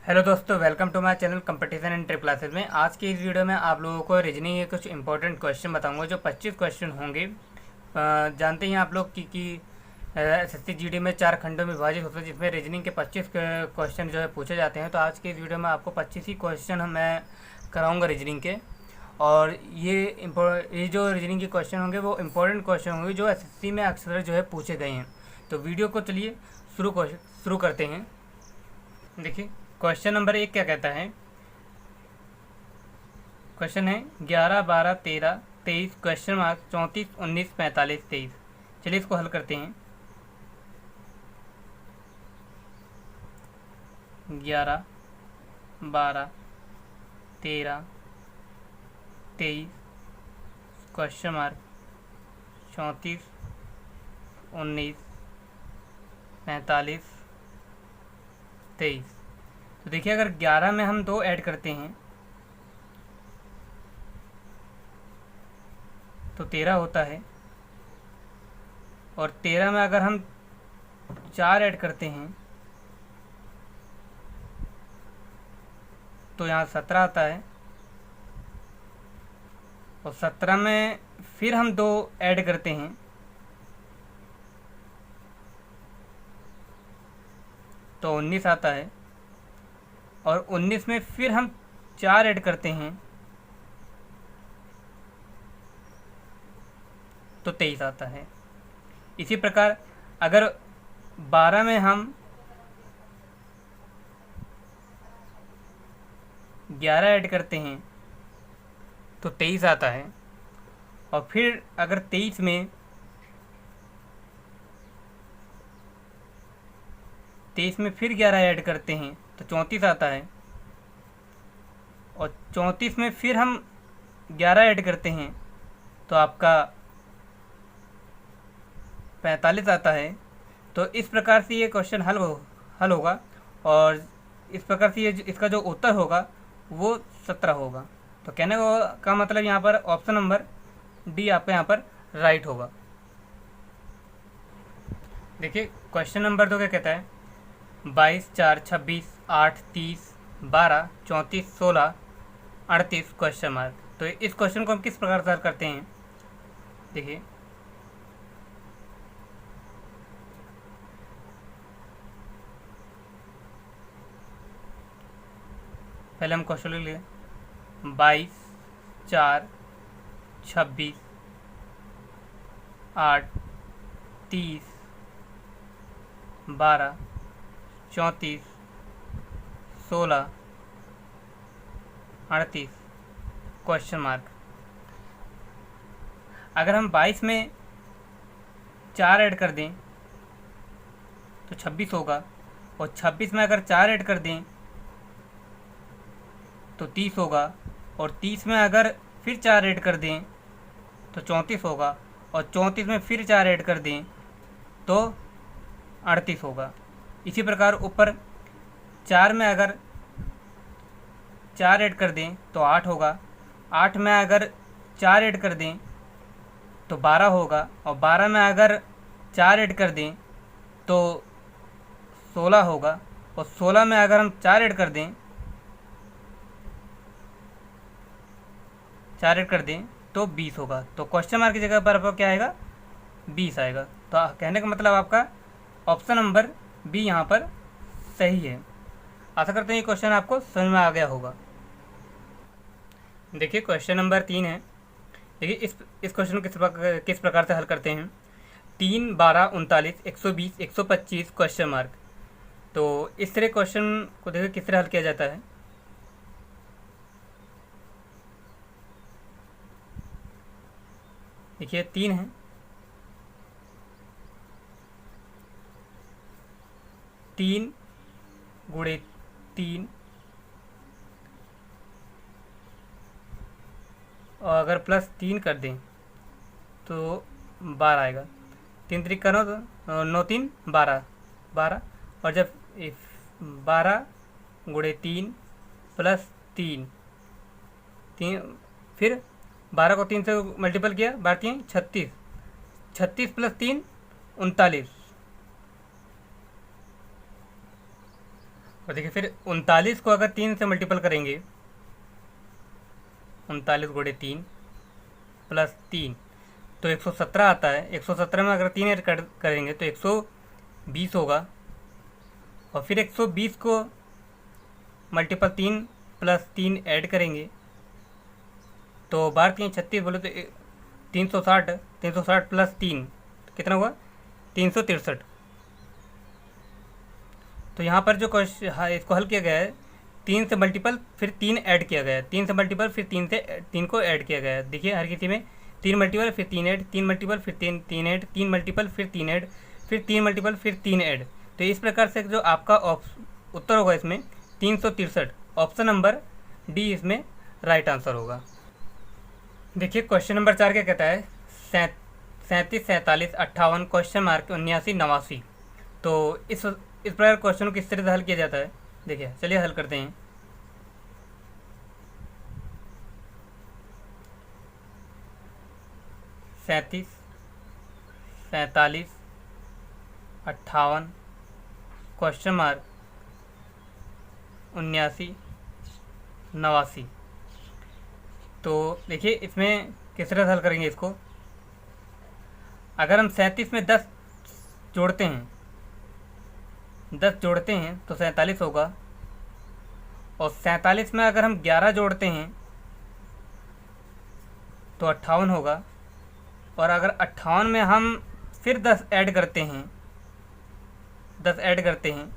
Hello दोस्तों, welcome to my channel competition and trip classes में। आज की इस वीडियो में आप लोगों को रीजनिंग के कुछ इंपॉर्टेंट क्वेश्चन बताऊंगा जो 25 क्वेश्चन होंगे। जानते हैं आप लोग कि एसएससी जीडी में 4 खंडों में विभाजित होता है, जिसमें रीजनिंग के 25 क्वेश्चन जो है पूछे जाते हैं। तो आज की इस वीडियो में आपको 25 ही क्वेश्चन मैं कराऊँगा रीजनिंग के। और ये जो रीजनिंग के क्वेश्चन होंगे वो इम्पोर्टेंट क्वेश्चन होंगे जो एसएससी में अक्सर जो है पूछे गए हैं। तो वीडियो को चलिए शुरू करते हैं। देखिए, क्वेश्चन नंबर 1 क्या कहता है। क्वेश्चन है 11, 12, 13, 23, क्वेश्चन मार्क 34, 19, 45, 23। चलिए इसको हल करते हैं। 11, 12, 13, 23, क्वेश्चन मार्क 34, 19, 45, 23। तो देखिए, अगर 11 में हम 2 ऐड करते हैं तो 13 होता है, और 13 में अगर हम 4 ऐड करते हैं तो यहाँ 17 आता है, और 17 में फिर हम 2 ऐड करते हैं तो 19 आता है, और 19 में फिर हम 4 ऐड करते हैं तो 23 आता है। इसी प्रकार अगर 12 में हम 11 ऐड करते हैं तो 23 आता है, और फिर अगर 23 में फिर 11 ऐड करते हैं तो 34 आता है, और 34 में फिर हम 11 ऐड करते हैं तो आपका 45 आता है। तो इस प्रकार से ये क्वेश्चन हल होगा, और इस प्रकार से इसका जो उत्तर होगा वो 17 होगा। तो कहने का मतलब यहाँ पर ऑप्शन नंबर डी आपका यहाँ पर राइट होगा। देखिए, क्वेश्चन नंबर 2 क्या कहता है। 22, 4, 26, 8, 30, 12, 34, 16, 38, क्वेश्चन मार्क। तो इस क्वेश्चन को हम किस प्रकार से हल करते हैं। देखिए, पहले हम क्वेश्चन लिख लिए। 22, 4, 26, 8, 30, 12, 34, 16, 38, क्वेश्चन मार्क। अगर हम 22 में 4 ऐड कर दें तो 26 होगा, और 26 में अगर 4 ऐड कर दें तो 30 होगा, और 30 में अगर फिर 4 ऐड कर दें तो 34 होगा, और 34 में फिर 4 ऐड कर दें तो 38 होगा। इसी प्रकार ऊपर 4 में अगर 4 ऐड कर दें तो 8 होगा, 8 में अगर 4 ऐड कर दें तो 12 होगा, और 12 में अगर 4 ऐड कर दें तो 16 होगा, और 16 में अगर हम 4 ऐड कर दें तो 20 होगा। तो क्वेश्चन मार्क की जगह पर आपको क्या आएगा, 20 आएगा। तो कहने का मतलब आपका ऑप्शन नंबर बी यहाँ पर सही है। आशा करते हैं ये क्वेश्चन आपको समझ में आ गया होगा। देखिए, क्वेश्चन नंबर 3 है। देखिए, इस क्वेश्चन को किस प्रकार से हल करते हैं। 3, 12, 39, 120, 125, क्वेश्चन मार्क। तो इस तरह क्वेश्चन को देखिए किस तरह हल किया जाता है। देखिए, 3 है, 3 गुणे 3, और अगर प्लस 3 कर दें तो 12 आएगा। 3 3 करो तो 9 3 12, 12, और जब 12 गुणे 3 प्लस 3, फिर 12 को 3 से मल्टीपल किया, 12 3 36, 36 प्लस 3 39, और देखिए फिर 39 को अगर 3 से मल्टीपल करेंगे, 39 गुणे 3 प्लस 3 तो 117 आता है। 117 में अगर 3 ऐड करेंगे तो 120 होगा। और फिर 120 को मल्टीपल 3 प्लस 3 ऐड करेंगे तो 12 3 36 बोले तो 360। 360 प्लस 3 कितना हुआ? 363। तो यहाँ पर जो क्वेश्चन, हाँ, इसको हल किया गया है 3 से मल्टीपल फिर 3 ऐड किया गया है। 3 से मल्टीपल फिर 3 से 3 को ऐड किया गया है। देखिए हर किसी में 3 मल्टीपल फिर 3 ऐड, 3 मल्टीपल फिर 3 ऐड, 3 मल्टीपल फिर 3 ऐड, फिर 3 मल्टीपल फिर 3 ऐड। तो इस प्रकार से जो आपका उत्तर होगा इसमें 363। ऑप्शन नंबर डी इसमें राइट आंसर होगा। देखिए क्वेश्चन नंबर 4 क्या कहता है? 37 47 58 क्वेश्चन मार्क 79 89। तो इस प्रकार क्वेश्चन को किस तरह से हल किया जाता है? देखिए चलिए हल करते हैं। सैंतीस 47 58 क्वेश्चन मार्क 79 89। तो देखिए इसमें किस तरह से हल करेंगे इसको। अगर हम 37 में 10 जोड़ते हैं, 10 जोड़ते हैं तो 47 होगा। और 47 में अगर हम 11 जोड़ते हैं तो 58 होगा। और अगर 58 में हम फिर 10 ऐड करते हैं, 10 ऐड करते हैं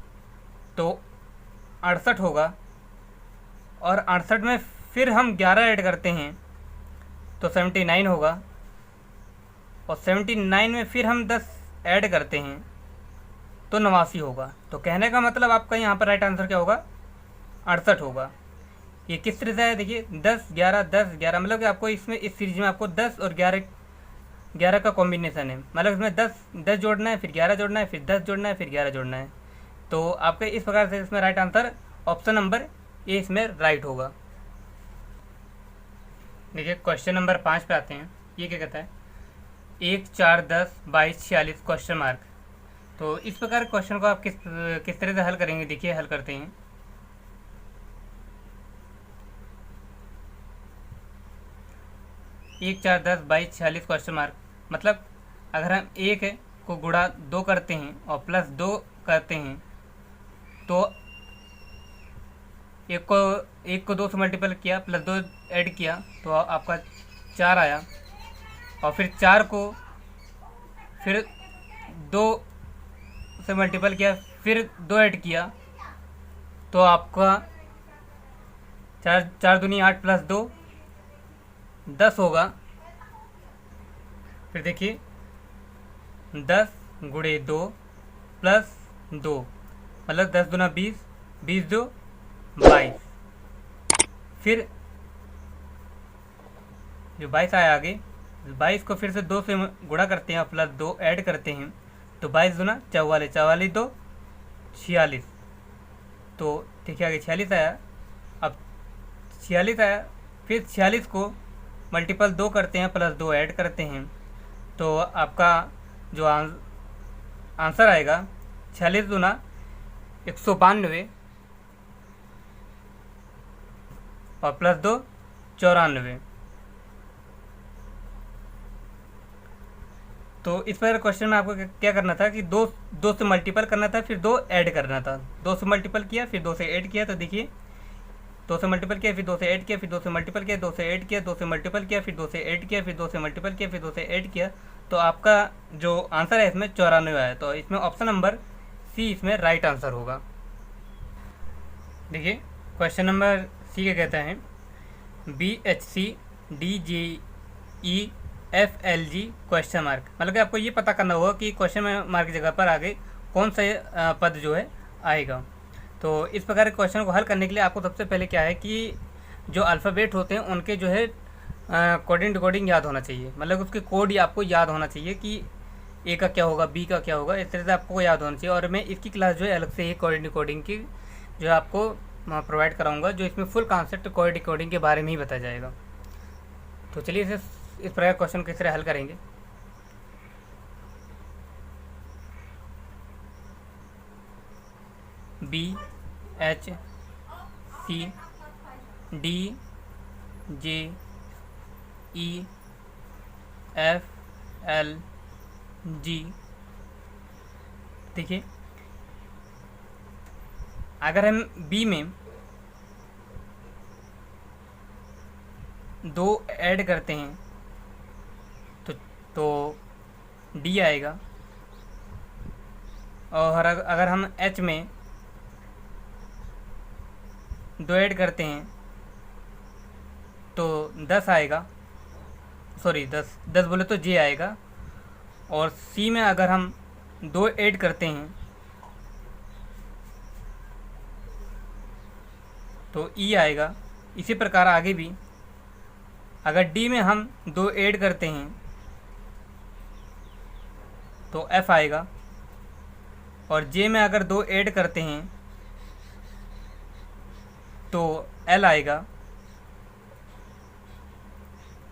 तो 68 होगा। और 68 में फिर हम 11 ऐड करते हैं तो 79 होगा। और 79 में फिर हम 10 ऐड करते हैं तो 89 होगा। तो कहने का मतलब आपका यहाँ पर राइट आंसर क्या होगा? 68 होगा। ये किस तरह से है? देखिए 10 11 10 11, मतलब कि आपको इसमें इस सीरीज में आपको 10 और 11 का कॉम्बिनेशन है। मतलब इसमें 10 जोड़ना है, फिर 11 जोड़ना है, फिर 10 जोड़ना है, फिर 11 जोड़ना है। तो आपके इस प्रकार से इसमें right answer option number A इसमें राइट होगा। देखिए क्वेश्चन नंबर 5 पे आते हैं। ये क्या कहता है? 1 4 10 22 46 क्वेश्चन मार्क। तो इस प्रकार क्वेश्चन को आप किस तरह से हल करेंगे? देखिए हल करते हैं। एक 4 10 22 46 क्वेश्चन मार्क, मतलब अगर हम 1 को गुणा 2 करते हैं और प्लस 2 करते हैं तो एक को 2 से मल्टीपल किया, प्लस 2 ऐड किया तो आपका 4 आया। और फिर 4 को फिर 2 से मल्टीपल किया, फिर 2 ऐड किया तो आपका 4 दूनी 8 प्लस 2 10 होगा। फिर देखिए 10 गुणे 2 प्लस 2 मतलब 10 दूना 20, 20 2 22। फिर जो 22 आया आगे, 22 को फिर से 2 से गुणा करते हैं और प्लस 2 ऐड करते हैं तो 22 दूना 44, 44 2 46। तो देखिए आगे 46 आया। अब 46 आया, फिर 46 को मल्टीपल 2 करते हैं, प्लस 2 ऐड करते हैं तो आपका जो आंसर आएगा 46 दूना 192 और प्लस 2 94। तो इस पर क्वेश्चन में आपको क्या करना था कि दो से मल्टीपल करना था, फिर 2 ऐड करना था। 2 से मल्टीपल किया, फिर 2 से ऐड किया। तो देखिए 2 से मल्टीपल किया, फिर 2 से ऐड किया, फिर 2 से मल्टीपल किया, 2 से ऐड किया, 2 से मल्टीपल किया, फिर 2 से ऐड किया, फिर 2 से मल्टीपल किया, फिर 2 से ऐड किया। तो आपका जो आंसर है इसमें 94 आया। तो इसमें ऑप्शन नंबर सी इसमें राइट आंसर होगा। देखिए क्वेश्चन नंबर सी क्या कहता है? BHC DJE FLG question mark, मतलब कि आपको ये पता करना होगा कि क्वेश्चन मार्क की जगह पर आगे कौन सा पद जो है आएगा। तो इस प्रकार के क्वेश्चन को हल करने के लिए आपको सबसे पहले क्या है कि जो अल्फ़ाबेट होते हैं उनके जो है कोडिंग डिकोडिंग याद होना चाहिए। मतलब उसके कोड ही आपको याद होना चाहिए कि ए का क्या होगा, बी का क्या होगा, इस तरह से आपको याद होना चाहिए। और मैं इसकी क्लास जो है अलग से ही कोडिंग डिकोडिंग की जो है आपको प्रोवाइड कराऊंगा, जो इसमें फुल कॉन्सेप्ट कोड डिकोडिंग के बारे में ही बताया जाएगा। तो चलिए इस प्रकार क्वेश्चन किस तरह हल करेंगे। H C D J E F L G. देखिए अगर हम बी में दो ऐड करते हैं तो डी आएगा, और अगर हम एच में दो ऐड करते हैं तो 10 आएगा, सॉरी 10 बोले तो जे आएगा। और सी में अगर हम दो ऐड करते हैं तो ई आएगा। इसी प्रकार आगे भी अगर डी में हम दो ऐड करते हैं तो एफ आएगा, और जे में अगर दो ऐड करते हैं तो एल आएगा,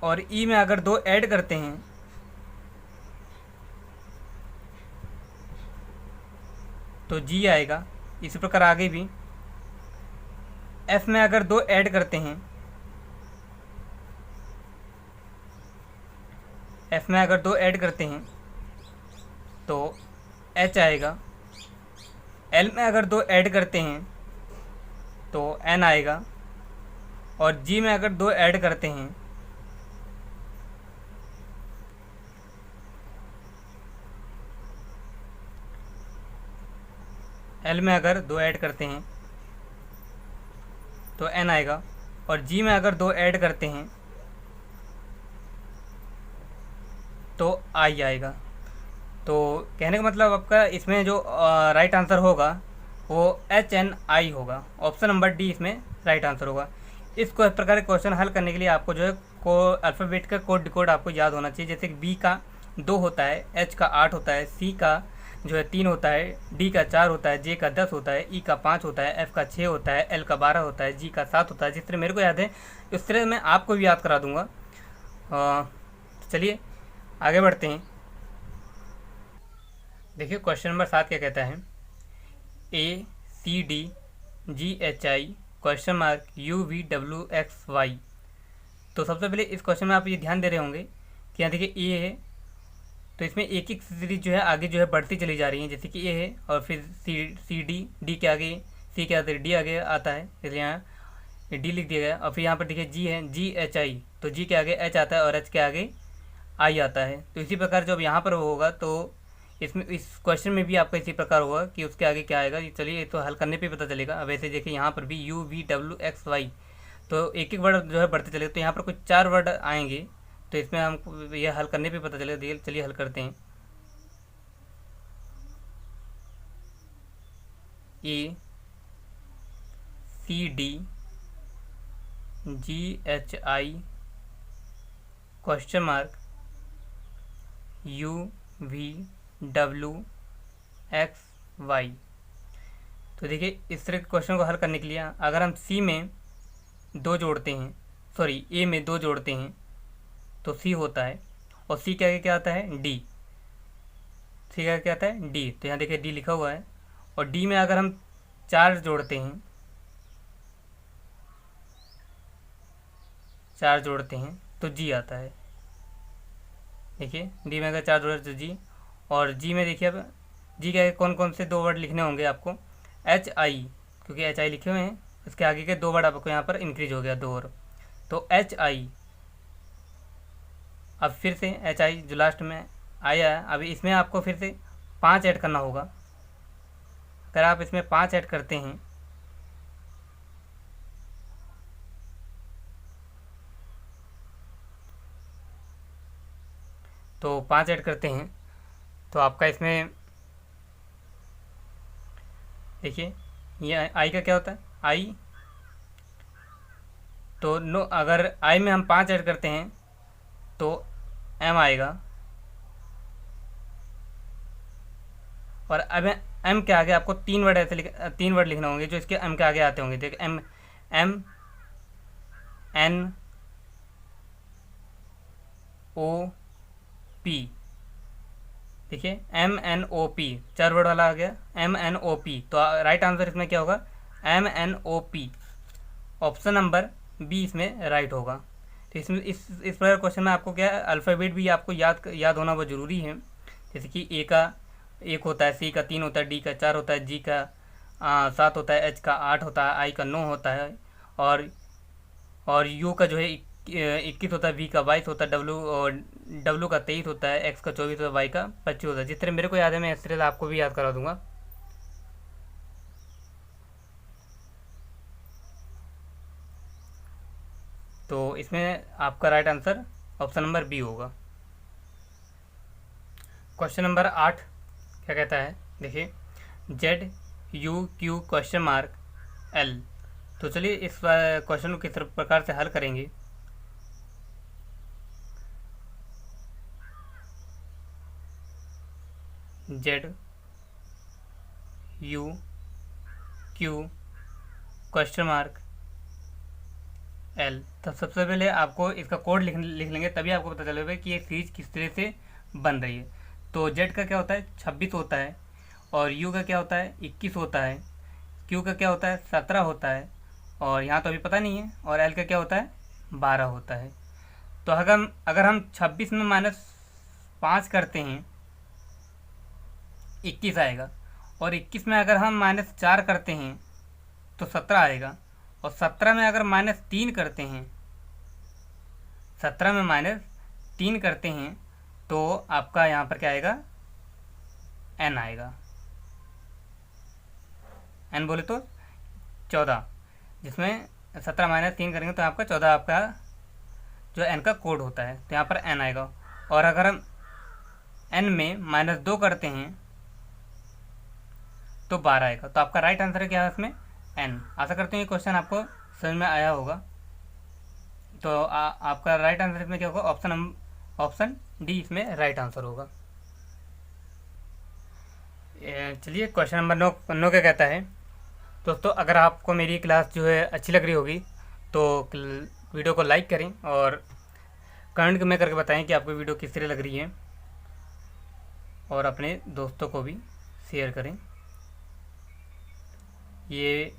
और ई में अगर दो ऐड करते हैं तो जी आएगा। इसी प्रकार आगे भी एफ में अगर दो ऐड करते हैं, एफ में अगर दो ऐड करते हैं तो एच आएगा, एल में अगर दो ऐड करते हैं तो एन आएगा, और जी में अगर दो ऐड करते हैं एल में अगर दो ऐड करते हैं तो एन आएगा, और जी में अगर दो ऐड करते हैं तो आई आएगा। तो कहने का मतलब आपका इसमें जो राइट आंसर होगा वो एच एन आई होगा। ऑप्शन नंबर डी इसमें राइट आंसर होगा। इस प्रकार के क्वेश्चन हल करने के लिए आपको जो है अल्फ़ाबेट का कोड डिकोड आपको याद होना चाहिए। जैसे कि बी का 2 होता है, एच का 8 होता है, सी का जो है 3 होता है, डी का 4 होता है, जे का 10 होता है, ई का 5 होता है, एफ का 6 होता है, एल का 12 होता है, जी का 7 होता है। जिस तरह मेरे को याद है उस तरह मैं आपको भी याद करा दूंगा। चलिए आगे बढ़ते हैं। देखिए क्वेश्चन नंबर 7 क्या कहता है, A C D G H I question mark U V W X Y. तो सबसे पहले इस क्वेश्चन में आप ये ध्यान दे रहे होंगे कि यहाँ देखिए ए है, तो इसमें एक एक सीरीज जो है आगे जो है बढ़ती चली जा रही है। जैसे कि ए है और फिर सी डी के आगे सी के आगे डी आगे आता है, इसलिए यहाँ डी लिख दिया गया। और फिर यहाँ पर देखिए जी है, जी एच आई, तो जी के आगे एच आता है और एच के आगे आई आता है। तो इसी प्रकार जब यहाँ पर होगा तो इसमें इस क्वेश्चन में भी आपका इसी प्रकार होगा कि उसके आगे क्या आएगा। चलिए ये तो हल करने पे पता चलेगा। अब ऐसे देखिए यहाँ पर भी U V W X Y, तो एक एक वर्ड जो है बढ़ते चलेगा। तो यहाँ पर कुछ 4 वर्ड आएंगे, तो इसमें हम यह हल करने पे पता चलेगा। देखिए चलिए हल करते हैं। A C D G H I question mark U V W X Y. तो देखिए इस तरह के क्वेश्चन को हल करने के लिए अगर हम सी में 2 जोड़ते हैं, सॉरी ए में 2 जोड़ते हैं तो सी होता है, और सी के आगे क्या आता है डी, सी के आगे क्या आता है डी। तो यहाँ देखिए डी लिखा हुआ है। और डी में अगर हम 4 जोड़ते हैं, 4 जोड़ते हैं तो जी आता है। देखिए डी में अगर 4 जोड़े तो जी। और जी में देखिए अब जी के आगे कौन कौन से 2 वर्ड लिखने होंगे आपको, एच आई, क्योंकि एच आई लिखे हुए हैं, उसके आगे के 2 वर्ड आपको यहाँ पर इंक्रीज हो गया 2 और, तो एच आई। अब फिर से एच आई जो लास्ट में आया है, अभी इसमें आपको फिर से 5 ऐड करना होगा। अगर आप इसमें 5 ऐड करते हैं तो 5 ऐड करते हैं तो आपका इसमें देखिए ये आई का क्या होता है आई, तो नो, अगर आई में हम 5 ऐड करते हैं तो एम आएगा। और अब एम के आगे आपको 3 वर्ड ऐसे 3 वर्ड लिखने होंगे जो इसके एम के आगे आते होंगे। देखिए M M N O P, देखिए M N O P 4 word वाला आ गया, एम एन ओ पी। तो राइट आंसर इसमें क्या होगा, MNOP। ऑप्शन नंबर बी इसमें राइट होगा। तो इसमें इस प्रकार क्वेश्चन में आपको क्या है, अल्फ़ाबेट भी आपको याद होना बहुत ज़रूरी है। जैसे कि ए का 1 होता है, सी का 3 होता है, डी का 4 होता है, जी का 7 होता है, एच का 8 होता है, आई का 9 होता है, और यू का जो है 21 होता है, वी का 22 होता है, डब्लू का 23 होता है, एक्स का 24 होता है, वाई का 25 होता है। जिस तरह मेरे को याद है मैं इस तरह से आपको भी याद करा दूंगा। तो इसमें आपका right answer option number B होगा। क्वेश्चन नंबर 8 क्या कहता है, देखिए, ZUQ?L। तो चलिए इस क्वेश्चन को किस प्रकार से हल करेंगे। ZUQ?L। तो सबसे पहले आपको इसका कोड लिख लेंगे, तभी आपको पता चलेगा कि ये सीरीज किस तरह से बन रही है। तो Z का क्या होता है 26 होता है, और U का क्या होता है 21 होता है, Q का क्या होता है 17 होता है, और यहाँ तो अभी पता नहीं है, और L का क्या होता है 12 होता है। तो अगर हम 26 में -5 करते हैं 21 आएगा, और 21 में अगर हम -4 करते हैं तो 17 आएगा, और 17 में अगर -3 करते हैं, 17 में -3 करते हैं तो आपका यहाँ पर क्या आएगा n आएगा। n बोले तो 14, जिसमें 17 -3 करेंगे तो आपका 14 आपका जो n का कोड होता है, तो यहाँ पर n आएगा। और अगर हम n में -2 करते हैं तो 12 आएगा। तो आपका राइट आंसर है क्या है इसमें n। आशा करते हैं ये क्वेश्चन आपको समझ में आया होगा। तो आपका राइट आंसर इसमें क्या होगा, ऑप्शन डी इसमें राइट आंसर होगा। चलिए क्वेश्चन नंबर 9 क्या कहता है। दोस्तों अगर आपको मेरी क्लास जो है अच्छी लग रही होगी तो वीडियो को लाइक करें, और कमेंट में करके बताएं कि आपको वीडियो किस तरह लग रही है, और अपने दोस्तों को भी शेयर करें। ये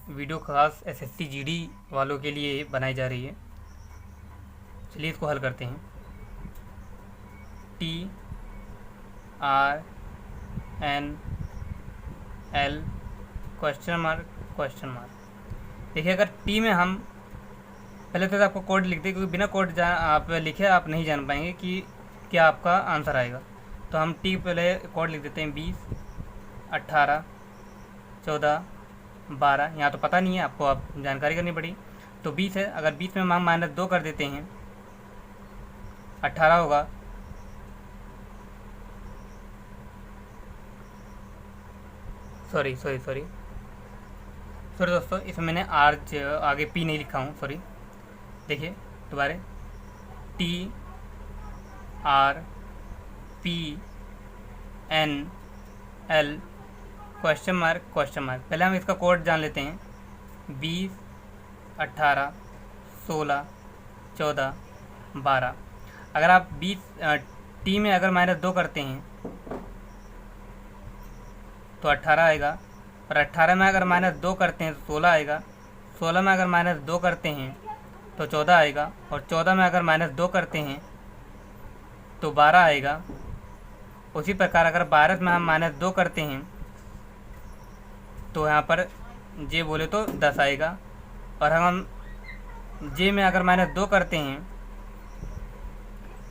वीडियो खास SSC GD वालों के लिए बनाई जा रही है। चलिए इसको हल करते हैं। TRNL question mark. देखिए अगर टी में हम पहले तो आपको कोड लिख दें, क्योंकि बिना कोड आप लिखे आप नहीं जान पाएंगे कि क्या आपका आंसर आएगा। तो हम टी पहले कोड लिख देते हैं 20, 18, 14, 12। यहाँ तो पता नहीं है आपको, आप जानकारी करनी पड़ी। तो 20 है, अगर 20 में हम -2 कर देते हैं 18 होगा। सॉरी दोस्तों, इसमें मैंने आगे P नहीं लिखा हूँ, सॉरी। देखिए दोबारा TRPNL क्वेश्चन मार्क। पहले हम इसका कोड जान लेते हैं। 20, 18, 16, 14, 12। अगर आप 20 टी में अगर -2 करते हैं तो 18 आएगा, और 18 में अगर -2 करते हैं तो 16 आएगा। 16 में अगर -2 करते हैं तो 14 आएगा, और 14 में अगर -2 करते हैं तो 12 आएगा। उसी प्रकार अगर 12 में हम -2 करते हैं तो यहाँ पर जे बोले तो 10 आएगा, और हम जे में अगर -2 करते हैं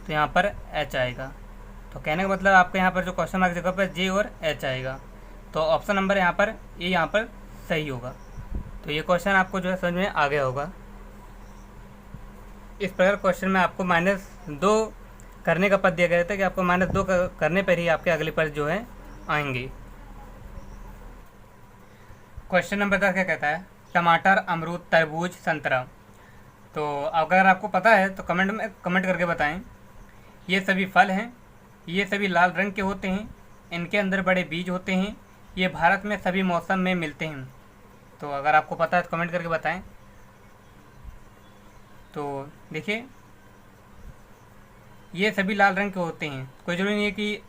तो यहाँ पर एच आएगा। तो कहने का मतलब आपके यहाँ पर जो क्वेश्चन मार्क जगह पर जे और एच आएगा। तो ऑप्शन नंबर यहाँ पर यहाँ पर सही होगा। तो ये क्वेश्चन आपको जो है समझ में आ गया होगा। इस प्रकार क्वेश्चन में आपको -2 करने का पद दिया गया था कि आपको -2 करने पर ही आपके अगले पद जो है आएंगे। क्वेश्चन नंबर 10 क्या कहता है, टमाटर, अमरूद, तरबूज, संतरा। तो अगर आपको पता है तो कमेंट करके बताएं। ये सभी फल हैं, ये सभी लाल रंग के होते हैं, इनके अंदर बड़े बीज होते हैं, ये भारत में सभी मौसम में मिलते हैं। तो अगर आपको पता है तो कमेंट करके बताएं। तो देखिए ये सभी लाल रंग के होते हैं, कोई ज़रूरी नहीं है कि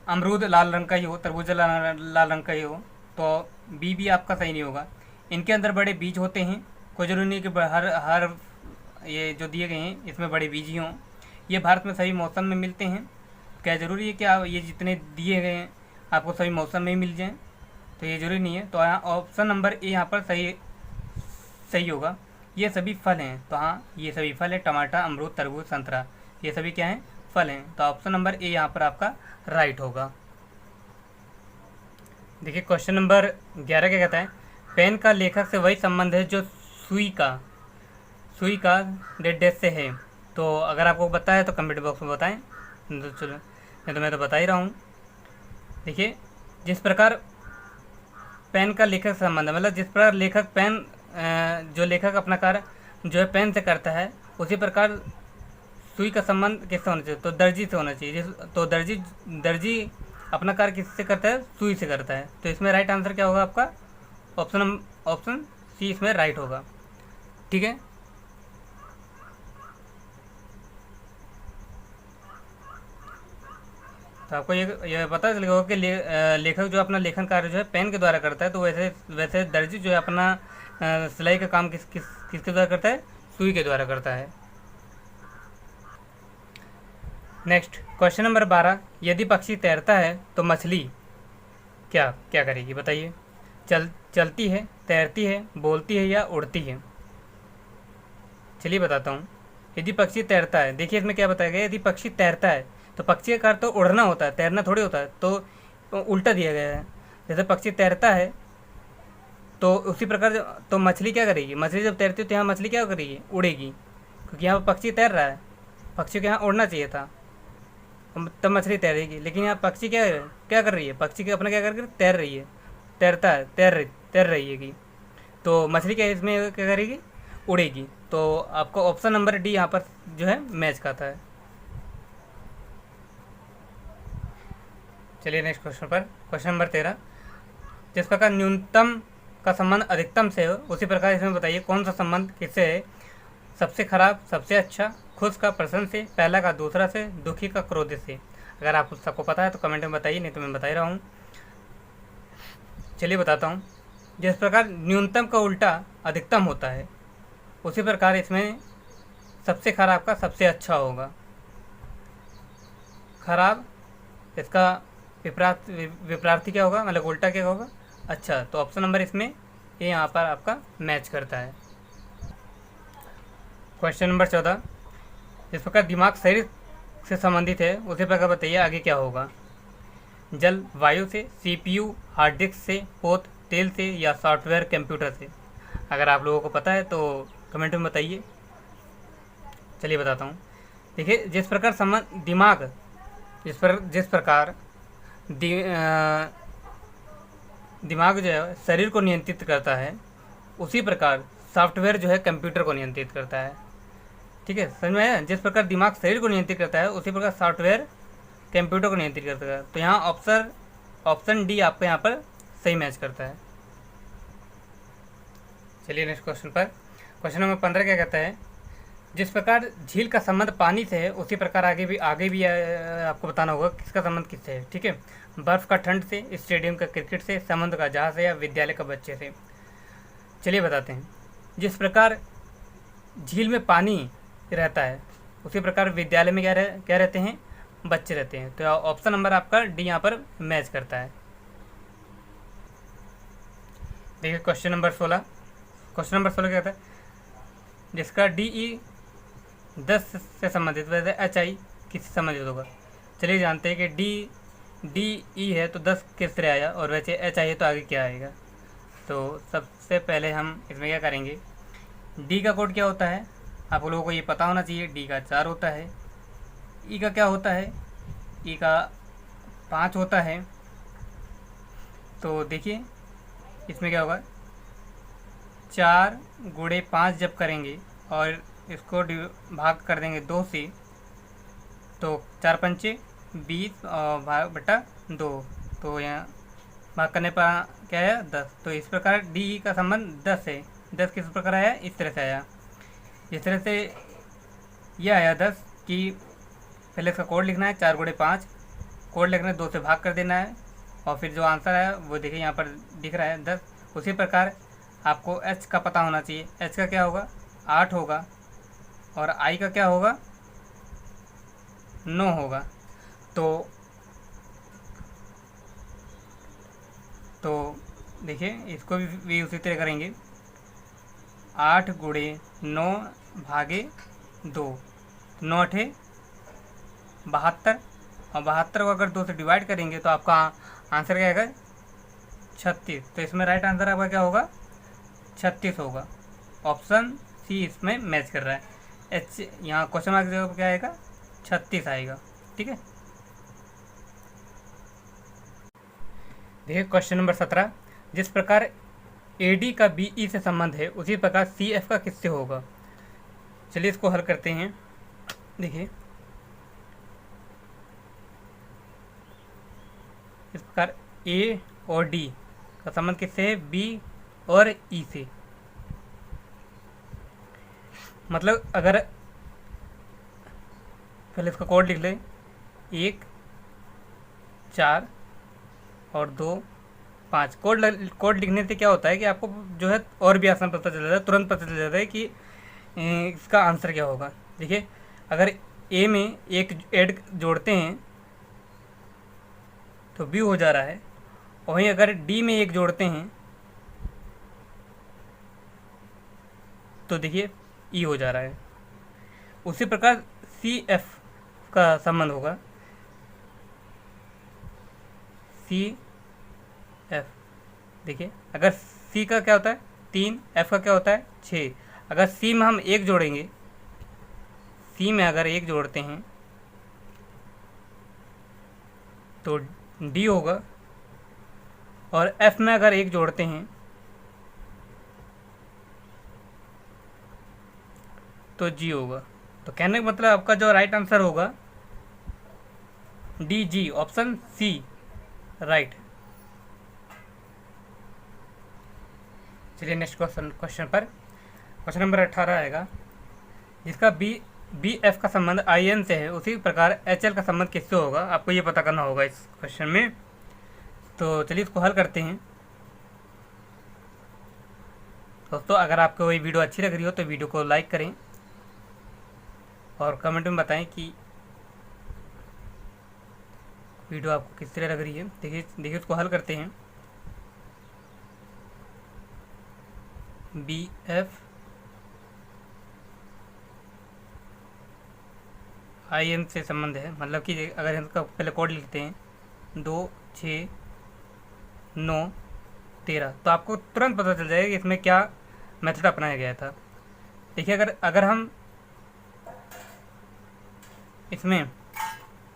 अमरूद लाल रंग का ही हो, तरबूज लाल रंग का ही हो, तो बी भी आपका सही नहीं होगा। इनके अंदर बड़े बीज होते हैं। कोई जरूरी नहीं कि हर ये जो दिए गए हैं इसमें बड़े बीज ही हों। ये भारत में सभी मौसम में मिलते हैं। क्या ज़रूरी है कि आप ये जितने दिए गए हैं आपको सभी मौसम में ही मिल जाएँ? तो ये ज़रूरी नहीं है। तो यहाँ ऑप्शन नंबर ए यहाँ पर सही होगा। ये सभी फल हैं। तो हाँ, ये सभी फल हैं, टमाटर, अमरूद, तरबूज, संतरा, ये सभी क्या हैं? फल हैं। तो ऑप्शन नंबर ए यहाँ पर आपका राइट होगा। देखिए क्वेश्चन नंबर 11 क्या कहता है, पेन का लेखक से वही संबंध है जो सुई का डेड से है। तो अगर आपको पता है तो कमेंट बॉक्स में बताएं। तो चलो, मैं तो बता ही रहा हूँ। देखिए, जिस प्रकार पेन का लेखक से संबंध है, मतलब जिस प्रकार लेखक पेन जो लेखक अपना कार्य जो है पेन से करता है, उसी प्रकार सुई का संबंध किससे होना चाहिए? तो दर्जी से होना चाहिए। तो दर्जी अपना कार्य किससे करता है? सुई से करता है। तो इसमें राइट आंसर क्या होगा आपका? ऑप्शन सी इसमें राइट होगा। ठीक है, तो आपको ये पता चलेगा कि लेखक जो अपना लेखन कार्य जो है पेन के द्वारा करता है, तो वैसे दर्जी जो है अपना सिलाई का काम किसके द्वारा करता है? सुई के द्वारा करता है। नेक्स्ट क्वेश्चन नंबर 12, यदि पक्षी तैरता है तो मछली क्या करेगी? बताइए। चलती है, तैरती है, बोलती है या उड़ती है? चलिए बताता हूँ। यदि पक्षी तैरता है, देखिए इसमें क्या बताया गया, यदि पक्षी तैरता है तो पक्षी का अर्थ तो उड़ना होता है, तैरना थोड़ी होता है। तो उल्टा दिया गया है। जैसे पक्षी तैरता है तो उसी प्रकार तो मछली क्या करेगी? मछली जब तैरती है तो यहाँ मछली क्या करेगी? उड़ेगी, क्योंकि यहाँ पर पक्षी तैर रहा है। पक्षी को यहाँ उड़ना चाहिए था, तब मछली तैरेगी। लेकिन यहाँ पक्षी क्या कर रही है? पक्षी के अपना क्या कर तैर रही है, तैरता है, तैर रही है। तो मछली क्या इसमें क्या करेगी? उड़ेगी। तो आपको ऑप्शन नंबर डी यहाँ पर जो है मैच खाता है। चलिए नेक्स्ट क्वेश्चन पर, क्वेश्चन नंबर 13, जिस प्रकार न्यूनतम का संबंध अधिकतम से हो, उसी प्रकार इसमें बताइए कौन सा संबंध किससे है? सबसे खराब, सबसे अच्छा, खुश का प्रसन्न से, पहला का दूसरा से, दुखी का क्रोध से। अगर आप सबको पता है तो कमेंट में बताइए, नहीं तो मैं बता ही रहा हूँ। चलिए बताता हूँ। जिस प्रकार न्यूनतम का उल्टा अधिकतम होता है, उसी प्रकार इसमें सबसे खराब का सबसे अच्छा होगा। खराब, इसका विपरार्थी क्या होगा? मतलब उल्टा क्या होगा? अच्छा। तो ऑप्शन नंबर इसमें ये यहाँ पर आपका मैच करता है। क्वेश्चन नंबर 14, जिस प्रकार दिमाग शरीर से संबंधित है, उसी प्रकार बताइए आगे क्या होगा? जल, वायु से, CPU, हार्ड डिस्क से, पोत, तेल से या सॉफ्टवेयर कंप्यूटर से? अगर आप लोगों को पता है तो कमेंट में बताइए। चलिए बताता हूँ। देखिए, जिस प्रकार दिमाग जिस प्रकार दिमाग जो है शरीर को नियंत्रित करता है, उसी प्रकार सॉफ्टवेयर जो है कंप्यूटर को नियंत्रित करता है। ठीक है, समझ में आया? जिस प्रकार दिमाग शरीर को नियंत्रित करता है, उसी प्रकार सॉफ्टवेयर कंप्यूटर को नियंत्रित करता है। तो यहाँ ऑप्शन डी आपको यहाँ पर सही मैच करता है। चलिए नेक्स्ट क्वेश्चन पर, क्वेश्चन नंबर 15 क्या कहता है, जिस प्रकार झील का संबंध पानी से है, उसी प्रकार आगे भी आपको बताना होगा किसका संबंध किससे है। ठीक है, बर्फ़ का ठंड से, स्टेडियम का क्रिकेट से, समुद्र का जहाज से या विद्यालय का बच्चे से? चलिए बताते हैं। जिस प्रकार झील में पानी रहता है, उसी प्रकार विद्यालय में क्या रहते हैं? बच्चे रहते हैं। तो ऑप्शन नंबर आपका डी यहाँ पर मैच करता है। देखिए क्वेश्चन नंबर 16 क्या कहता है, जिसका DE 10 से संबंधित, वैसे HI किससे संबंधित होगा? चलिए जानते हैं कि DE है तो 10 किस तरह आया, और वैसे HI है तो आगे क्या आएगा। तो सबसे पहले हम इसमें क्या करेंगे, D का कोड क्या होता है आप लोगों को ये पता होना चाहिए। D का 4 होता है। E का क्या होता है? E का 5 होता है। तो देखिए इसमें क्या होगा, 4 गुणे 5 जब करेंगे और इसको भाग कर देंगे 2 से, तो 4 पंचे 20 और भाग बटा 2, तो यहाँ भाग करने पर क्या है? 10। तो इस प्रकार DE का संबंध 10 है। 10 किस प्रकार आया? इस तरह से आया। इस तरह से यह आया 10 कि पहले इसका कोड लिखना है, 4 गुणे 5 कोड लिखना है, 2 से भाग कर देना है, और फिर जो आंसर है वो देखिए यहाँ पर दिख रहा है 10। उसी प्रकार आपको एच का पता होना चाहिए। एच का क्या होगा, 8 होगा, और आई का क्या होगा, 9 होगा। तो देखिए इसको भी उसी तरह करेंगे, 8 गुणे 9 भागे 2, 9 अठे 72, और 72 को अगर 2 से डिवाइड करेंगे तो आपका आंसर क्या आएगा, 36। तो इसमें राइट आंसर आपका क्या होगा, 36 होगा। ऑप्शन सी इसमें मैच कर रहा है। एच यहाँ क्वेश्चन मार्क जगह पर क्या आएगा, 36 आएगा। ठीक है, देखिए क्वेश्चन नंबर 17, जिस प्रकार AD का BE से संबंध है उसी प्रकार CF का किससे होगा। चलिए इसको हल करते हैं। देखिए इस प्रकार A और D का संबंध किससे है, B और E से। मतलब अगर पहले इसका कोड लिख लें, 1 4 और 2 5। कोड लिखने से क्या होता है कि आपको जो है और भी आसान पता चल जाता है, तुरंत पता चल जाता है कि इसका आंसर क्या होगा। देखिए अगर ए में एक ऐड जोड़ते हैं तो बी हो जा रहा है, और वहीं अगर डी में एक जोड़ते हैं तो देखिए ई हो जा रहा है। उसी प्रकार सी एफ का संबंध होगा, सी एफ। देखिए अगर सी का क्या होता है 3, एफ का क्या होता है 6। अगर सी में हम एक जोड़ेंगे, सी में अगर एक जोड़ते हैं तो डी होगा, और एफ में अगर एक जोड़ते हैं तो जी होगा। तो कहने का मतलब आपका जो राइट आंसर होगा D G, option C right. चलिए नेक्स्ट क्वेश्चन पर, क्वेश्चन नंबर 18 आएगा, जिसका बी एफ का संबंध आई एन से है उसी प्रकार एच एल का संबंध किससे होगा। आपको ये पता करना होगा इस क्वेश्चन में। तो चलिए इसको हल करते हैं। दोस्तों अगर आपको ये वीडियो अच्छी लग रही हो तो वीडियो को लाइक करें और कमेंट में बताएं कि वीडियो आपको किस तरह लग रही है। देखिए इसको हल करते हैं। बी एफ आई एन से संबंध है, मतलब कि अगर इसका पहले कोड लिखते हैं 2 6 9 13, तो आपको तुरंत पता चल जाएगा कि इसमें क्या मेथड अपनाया गया था। देखिए अगर हम इसमें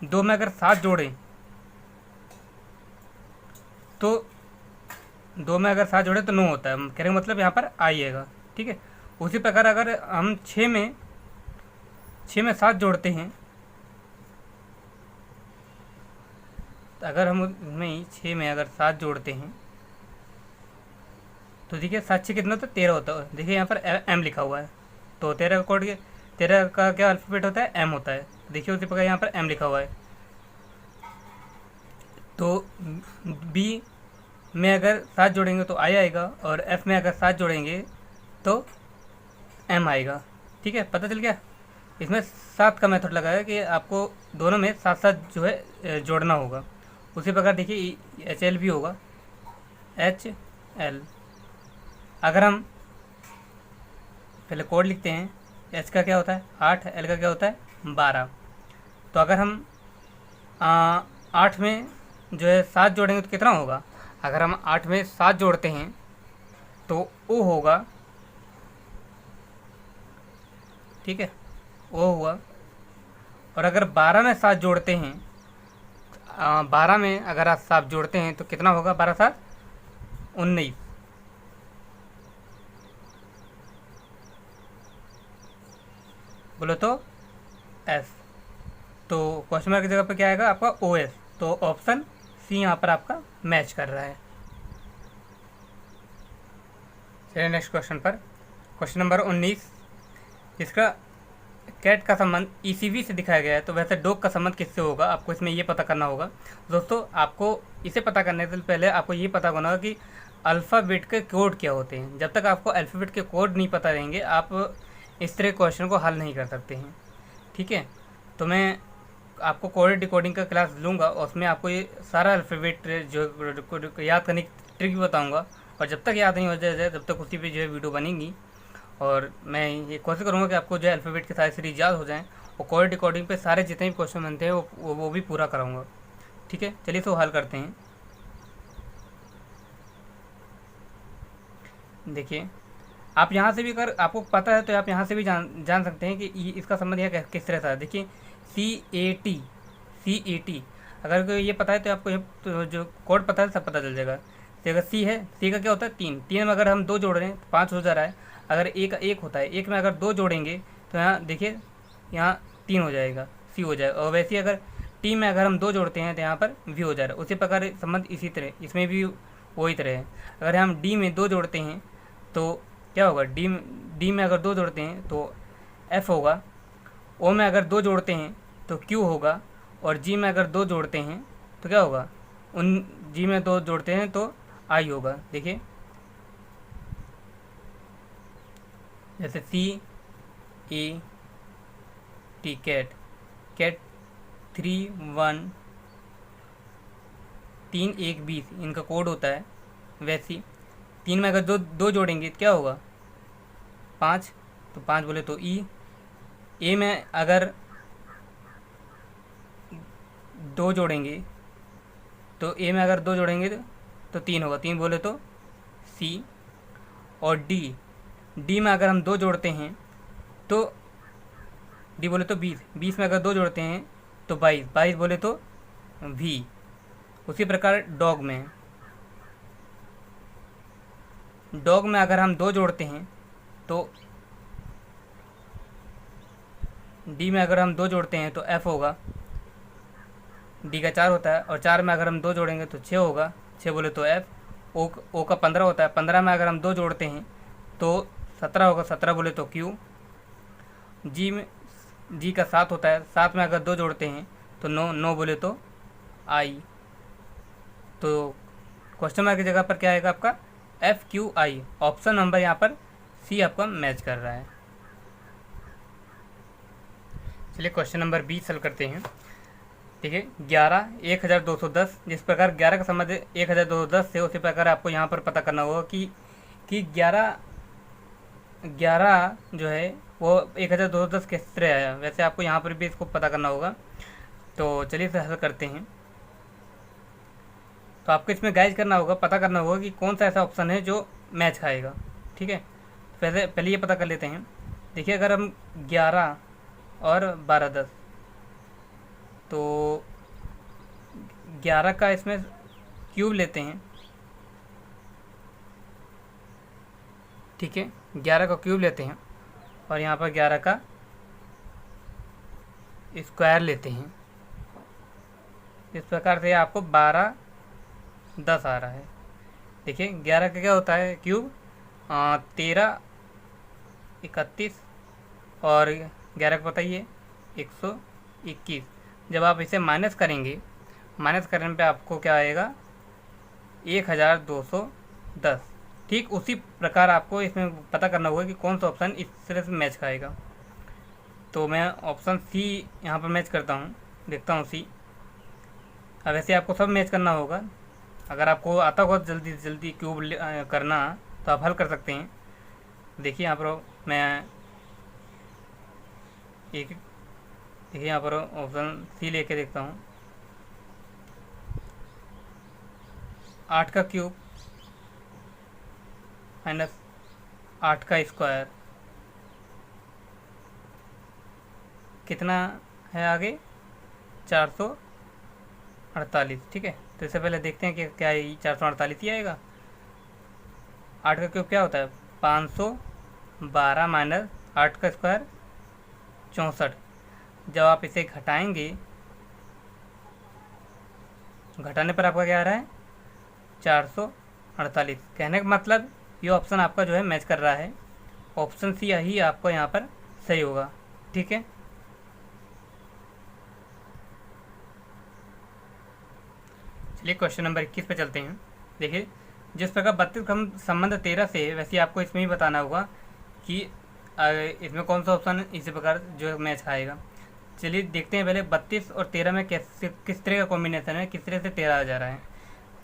2 में अगर 7 जोड़ें तो 2 में अगर 7 जोड़े तो 9 होता है, कहने का मतलब यहाँ पर आइएगा। ठीक है, उसी प्रकार अगर हम 6 में 7 जोड़ते हैं, तो अगर हम इसमें 6 में अगर 7 जोड़ते हैं तो देखिए 7 6 कितना होता है 13 होता है। देखिए यहाँ पर एम लिखा हुआ है, तो 13 का क्या अल्फ़ाबेट होता है, एम होता है। देखिए उसी प्रकार यहाँ पर एम लिखा हुआ है। तो बी में अगर 7 जोड़ेंगे तो आई आएगा, और एफ में अगर 7 जोड़ेंगे तो एम आएगा। ठीक है, पता चल गया। इसमें 7 का मेथड लगा है कि आपको दोनों में 7 जो है जोड़ना होगा। उसी प्रकार देखिए एच एल भी होगा, एच एल। अगर हम पहले कोड लिखते हैं, एच का क्या होता है 8, एल का क्या होता है 12। तो अगर हम 8 में जो है 7 जोड़ेंगे तो कितना होगा, अगर हम 8 में 7 जोड़ते हैं तो ओ होगा। ठीक है, ओ हुआ। और अगर 12 में 7 जोड़ते हैं, 12 में अगर आप 7 जोड़ते हैं तो कितना होगा, 12 7 19। बोलो तो एस। तो क्वेश्चन मार्क की जगह पर क्या आएगा आपका ओ एस। तो ऑप्शन सी यहाँ पर आपका मैच कर रहा है। चलिए नेक्स्ट क्वेश्चन पर, क्वेश्चन नंबर 19, इसका कैट का संबंध ईसीवी से दिखाया गया है, तो वैसे डॉग का संबंध किससे होगा, आपको इसमें ये पता करना होगा। दोस्तों आपको इसे पता करने से पहले आपको ये पता करना होगा कि अल्फ़ाबेट के कोड क्या होते हैं। जब तक आपको अल्फ़ाबेट के कोड नहीं पता रहेंगे आप इस तरह क्वेश्चन को हल नहीं कर सकते हैं। ठीक है, तो मैं आपको कोडेड डिकोडिंग का क्लास लूँगा और उसमें आपको ये सारा अल्फ़ाबेट जो याद करने की ट्रिक भी बताऊँगा, और जब तक याद नहीं हो जाए तब तक उसी पे जो है वीडियो बनेंगी। और मैं ये कोशिश करूँगा कि आपको जो है अल्फ़ाबेट के सारे सीरीज याद हो जाएँ, और कोडेड डिकोडिंग पे सारे जितने भी क्वेश्चन बनते हैं वो भी पूरा कराऊँगा। ठीक है, चलिए इसको हल करते हैं। देखिए, आप यहाँ से भी अगर आपको पता है तो आप यहाँ से भी जान सकते हैं कि इसका संबंध यह किस तरह था। देखिए सी ए टी, अगर कोई ये पता है तो आपको ये तो जो कोड पता है सब पता चल जाएगा। तो अगर सी है, सी का क्या होता है 3, 3 में अगर हम 2 जोड़ रहे हैं तो 5 हो जा रहा है। अगर एक होता है, एक में अगर 2 जोड़ेंगे तो यहाँ देखिए यहाँ 3 हो जाएगा, सी हो जाएगा। और वैसे ही अगर टी में अगर हम 2 जोड़ते हैं तो यहाँ पर वी हो जा रहा है। उसी प्रकार संबंध इसी तरह इसमें भी वही तरह है। अगर हम डी में 2 जोड़ते हैं तो क्या होगा, डी में अगर 2 जोड़ते हैं तो एफ होगा। ओ में अगर 2 जोड़ते हैं तो क्यू होगा। और जी में अगर 2 जोड़ते हैं तो क्या होगा, उन जी में 2 जोड़ते हैं तो आई होगा। देखिए जैसे CAT, कैट, कैट 3 1 20 इनका कोड होता है। वैसे ही 3 में अगर दो जोड़ेंगे तो क्या होगा 5, तो 5 बोले तो ई। ए में अगर 2 जोड़ेंगे तो ए में अगर 2 जोड़ेंगे तो 3 होगा, 3 बोले तो सी। और डी में अगर हम 2 जोड़ते हैं तो डी बोले तो 20, 20 में अगर 2 जोड़ते हैं तो 22, 22 बोले तो वी। उसी प्रकार डॉग में अगर हम 2 जोड़ते हैं तो डी में अगर हम 2 जोड़ते हैं तो एफ होगा। डी का 4 होता है, और 4 में अगर हम 2 जोड़ेंगे तो 6 होगा, 6 बोले तो एफ। ओ का 15 होता है, 15 में अगर हम 2 जोड़ते हैं तो 17 होगा, 17 बोले तो क्यू। जी का 7 होता है, 7 में अगर 2 जोड़ते हैं तो 9, 9 बोले तो आई। तो क्वेश्चन मार्क की जगह पर क्या आएगा आपका FQI। ऑप्शन नंबर यहाँ पर सी आपका मैच कर रहा है। चलिए क्वेश्चन नंबर 20 हल करते हैं। ठीक है, 11 1210, जिस प्रकार 11 का संबंध 1210 से, उसी प्रकार आपको यहाँ पर पता करना होगा कि 11 जो है वो 1210 किस तरह आया। वैसे आपको यहाँ पर भी इसको पता करना होगा। तो चलिए इसे हल करते हैं। तो आपको इसमें गाइड करना होगा, पता करना होगा कि कौन सा ऐसा ऑप्शन है जो मैच खाएगा। ठीक है, पहले ये पता कर लेते हैं। देखिए अगर हम 11 और 12 10, तो 11 का इसमें क्यूब लेते हैं। ठीक है, 11 का क्यूब लेते हैं और यहाँ पर 11 का स्क्वायर लेते हैं। इस प्रकार से आपको 12 10 आ रहा है। देखिए 11 का क्या होता है क्यूब 13 31, और 11 का बताइए 121। जब आप इसे माइनस करेंगे, माइनस करने पे आपको क्या आएगा 1210। ठीक उसी प्रकार आपको इसमें पता करना होगा कि कौन सा ऑप्शन इस तरह से मैच खाएगा। तो मैं ऑप्शन सी यहाँ पर मैच करता हूँ, देखता हूँ सी। अब वैसे आपको सब मैच करना होगा। अगर आपको आता होगा जल्दी क्यूब करना तो आप हल कर सकते हैं। देखिए यहाँ पर मैं देखिए यहाँ पर ऑप्शन सी लेके देखता हूँ। 8 का क्यूब माइनस 8 का स्क्वायर कितना है आगे 448। ठीक है, तो इससे पहले देखते हैं कि क्या ये 448 ही आएगा। 8 का क्यूब क्या होता है 512 माइनस 8 का स्क्वायर 64। जब आप इसे घटाएंगे, घटाने पर आपका क्या आ रहा है 448। कहने का मतलब ये ऑप्शन आपका जो है मैच कर रहा है। ऑप्शन सी ही आपको यहाँ पर सही होगा। ठीक है, चलिए क्वेश्चन नंबर 21 पे चलते हैं। देखिए जिस प्रकार 32 का संबंध 13 से है, वैसे आपको इसमें भी बताना होगा कि इसमें कौन सा ऑप्शन इसी प्रकार जो मैच खाएगा। चलिए देखते हैं पहले 32 और 13 में किस तरह का कॉम्बिनेशन है, किस तरह से 13 आ जा रहा है।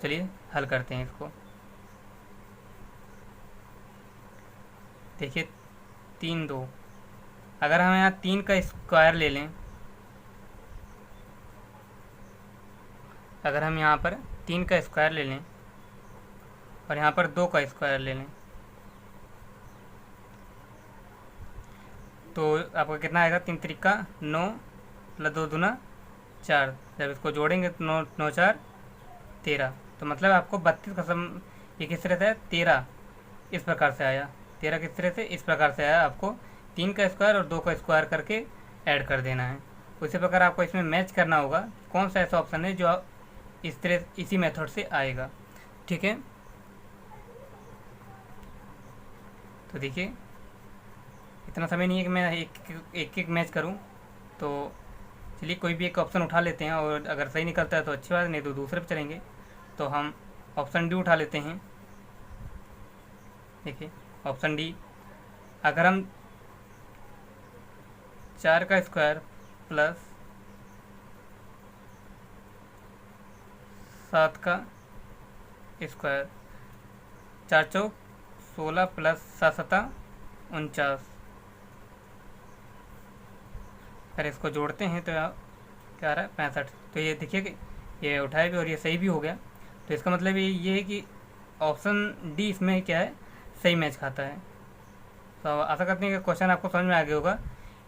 चलिए हल करते हैं इसको। देखिए 3 2, अगर हम यहाँ 3 का स्क्वायर ले लें, अगर हम यहाँ पर 3 का स्क्वायर ले लें और यहाँ पर 2 का स्क्वायर ले लें, तो आपका कितना आएगा? 3 त्रिका 9 प्लस 2 दूना 4। जब इसको जोड़ेंगे तो 9 9 4 13। तो मतलब आपको 32 का ये किस तरह से है? 13 इस प्रकार से आया। 13 किस तरह से? इस प्रकार से आया। आपको 3 का स्क्वायर और 2 का स्क्वायर करके ऐड कर देना है। उसी प्रकार आपको इसमें मैच करना होगा कौन सा ऐसा ऑप्शन है जो इस तरह इसी मेथड से आएगा। ठीक है, तो देखिए इतना समय नहीं है कि मैं एक मैच करूं, तो चलिए कोई भी एक ऑप्शन उठा लेते हैं और अगर सही निकलता है तो अच्छी बात, नहीं तो दूसरे पे चलेंगे। तो हम ऑप्शन डी उठा लेते हैं। देखिए ऑप्शन डी, अगर हम 4 का स्क्वायर प्लस 7 का स्क्वायर, 4 चौक 16 प्लस 7 सता 49, अगर इसको जोड़ते हैं तो क्या आ रहा है? 65। तो ये देखिए कि ये उठाया भी और ये सही भी हो गया। तो इसका मतलब ये है कि ऑप्शन डी इसमें क्या है? सही मैच खाता है। तो आशा करते हैं कि क्वेश्चन आपको समझ में आ गया होगा।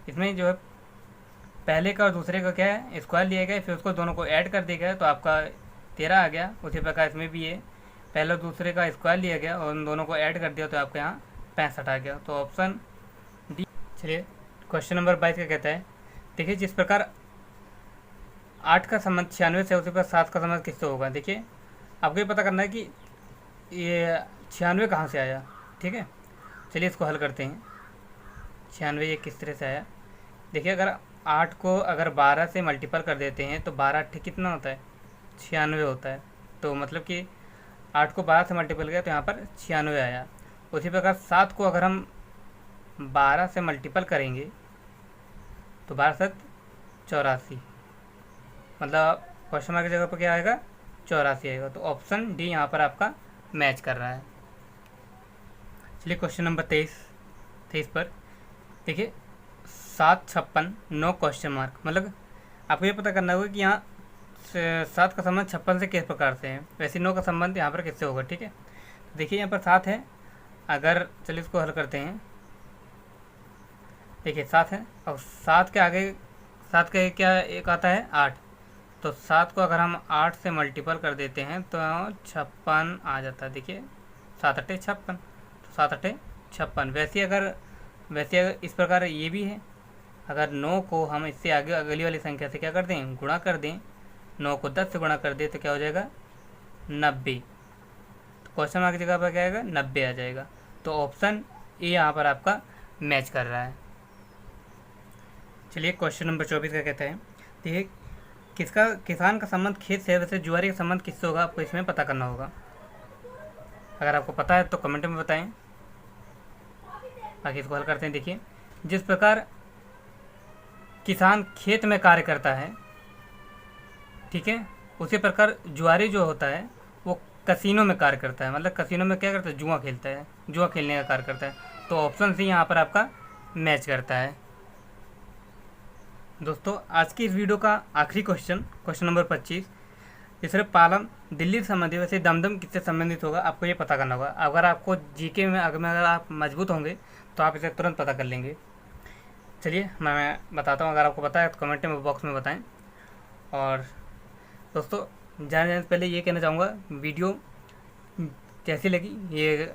इसमें जो है पहले का और दूसरे का क्या है? स्क्वायर लिया गया, फिर उसको दोनों को ऐड कर दिया गया तो आपका 13 आ गया। उसी प्रकार इसमें भी है, पहले और दूसरे का स्क्वायर लिया गया और उन दोनों को ऐड कर दिया तो आपके यहाँ 65 आ गया। तो ऑप्शन डी। चलिए क्वेश्चन नंबर 22 का कहता है, देखिए जिस प्रकार 8 का संबंध 96 से, उसी प्रकार 7 का संबंध किससे होगा। देखिए आपको ये पता करना है कि ये 96 कहाँ से आया। ठीक है, चलिए इसको हल करते हैं। 96 ये किस तरह से आया? देखिए अगर 8 को अगर 12 से मल्टीपल कर देते हैं तो 12 8 कितना होता है? 96 होता है। तो मतलब कि 8 को 12 से मल्टीपल किया तो यहाँ पर 96 आया। उसी प्रकार 7 को अगर हम 12 से मल्टीपल करेंगे तो 12 7 84, मतलब क्वेश्चन मार्क की जगह पर क्या आएगा? 84 आएगा। तो ऑप्शन डी यहाँ पर आपका मैच कर रहा है। चलिए क्वेश्चन नंबर 23 पर देखिए 7 56 9 क्वेश्चन मार्क, मतलब आपको ये पता करना होगा कि यहाँ 7 का संबंध 56 से किस प्रकार से है, वैसे 9 का संबंध यहाँ पर किससे होगा। ठीक है, तो देखिए यहाँ पर 7 है, अगर चलिए इसको हल करते हैं। देखिए 7 है और 7 के आगे 7 का क्या एक आता है? 8। तो 7 को अगर हम 8 से मल्टीपल कर देते हैं तो 56 आ जाता है। देखिए 7 8 56, तो 7 8 56। वैसे अगर इस प्रकार ये भी है, अगर 9 को हम इससे आगे अगली वाली संख्या से क्या कर दें? गुणा कर दें। 9 को 10 से गुणा कर दें तो क्या हो जाएगा? 90। तो क्वेश्चन मार्क की जगह पर क्या आएगा? 90 आ जाएगा। तो ऑप्शन ए यहाँ पर आपका मैच कर रहा है। चलिए क्वेश्चन नंबर 24 का कहता है, देखिए किसान का संबंध खेत से है, वैसे जुआरी का संबंध किससे होगा? आपको इसमें पता करना होगा। अगर आपको पता है तो कमेंट में बताएं, बाकी इसको हल करते हैं। देखिए जिस प्रकार किसान खेत में कार्य करता है, ठीक है, उसी प्रकार जुआरी जो होता है वो कसिनो में कार्य करता है। मतलब कसिनो में क्या करता है? जुआ खेलता है, जुआ खेलने का कार्य करता है। तो ऑप्शन सी यहाँ पर आपका मैच करता है। दोस्तों आज की इस वीडियो का आखिरी क्वेश्चन नंबर 25, तीसरे पालम दिल्ली से संबंधित, वैसे दमदम किससे संबंधित होगा आपको ये पता करना होगा। अगर आपको जीके में अगर आप मजबूत होंगे तो आप इसे तुरंत पता कर लेंगे। चलिए मैं बताता हूँ, अगर आपको पता है तो कमेंट में बॉक्स में बताएं। और दोस्तों जाने से पहले ये कहना चाहूँगा, वीडियो कैसी लगी ये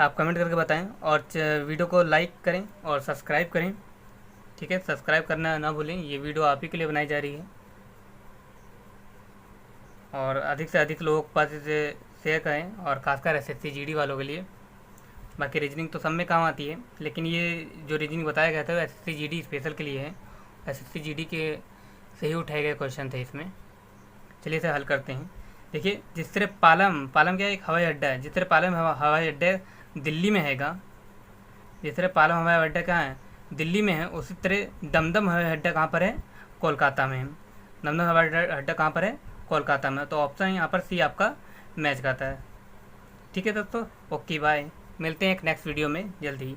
आप कमेंट करके बताएं और वीडियो को लाइक करें और सब्सक्राइब करें। ठीक है, सब्सक्राइब करना ना भूलें, ये वीडियो आप ही के लिए बनाई जा रही है और अधिक से अधिक लोगों के पास इसे शेयर करें, और खासकर SSC GD वालों के लिए। बाकी रीजनिंग तो सब में काम आती है, लेकिन ये जो रीजनिंग बताया गया था वो SSC GD स्पेशल के लिए है। SSC GD के से ही उठाए गए क्वेश्चन थे इसमें। चलिए इसे हल करते हैं। देखिए जिस तरह पालम पालम क्या है, एक हवाई अड्डा है, जिस तरह पालम हवाई अड्डा दिल्ली में हैगा, जिस तरह पालम हवाई अड्डा कहाँ है, दिल्ली में है, उसी तरह दमदम हवाई अड्डा कहाँ पर है, कोलकाता में है। दमदम हवाई अड्डा कहाँ पर है, कोलकाता में। तो ऑप्शन यहाँ पर सी आपका मैच करता है। ठीक है दोस्तों, ओके बाय, मिलते हैं एक नेक्स्ट वीडियो में जल्द ही।